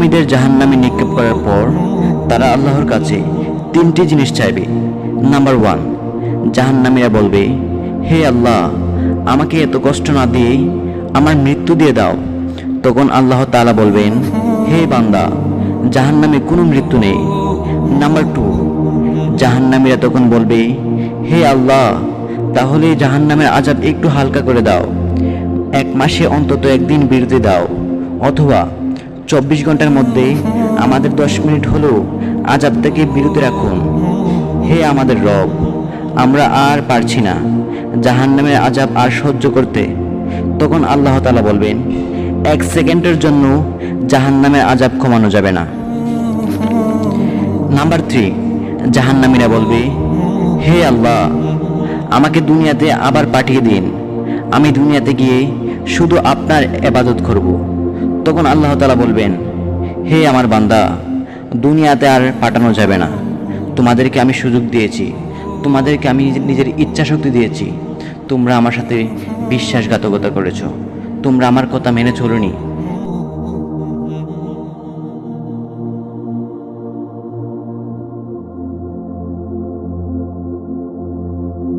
জাহান্নামীদের জাহান্নামে নিক্ষেপ করার পর তারা আল্লাহর কাছে তিনটি জিনিস চাইবে। নাম্বার 1, জাহান্নামীরা বলবে, হে আল্লাহ, আমাকে এত কষ্ট না দিয়ে আমার মৃত্যু দিয়ে দাও। তখন আল্লাহ তাআলা বলবেন, হে বান্দা, জাহান্নামে কোনো মৃত্যু নেই। নাম্বার 2, জাহান্নামীরা তখন বলবে, হে আল্লাহ, তাহলে জাহান্নামের আযাব একটু হালকা করে দাও। 1 মাসে অন্তত একদিন বিরতি দাও, অথবা 24 ঘন্টার মধ্যে আমাদের 10 মিনিট হলেও আযাব থেকে বিরতি রাখুন। হে আমাদের রব, আমরা আর পারছি না জাহান্নামের আযাব আর সহ্য করতে। তখন আল্লাহ তাআলা বলবেন, 1 সেকেন্ডের জন্য জাহান্নামের আযাব কমানো যাবে না। নাম্বার 3, জাহান্নামীরা বলবে, হে আল্লাহ, আমাকে দুনিয়াতে আবার পাঠিয়ে দিন। আমি দুনিয়াতে গিয়ে শুধু আপনার ইবাদত করব। তখন আল্লাহ তাআলা বলবেন, হে আমার বান্দা, দুনিয়াতে আর পাঠানো যাবে না। তোমাদেরকে আমি সুযোগ দিয়েছি, তোমাদেরকে আমি নিজের ইচ্ছা শক্তি দিয়েছি। তোমরা আমার সাথে বিশ্বাসঘাতকতা করেছো, তোমরা আমার কথা মেনে চলোনি।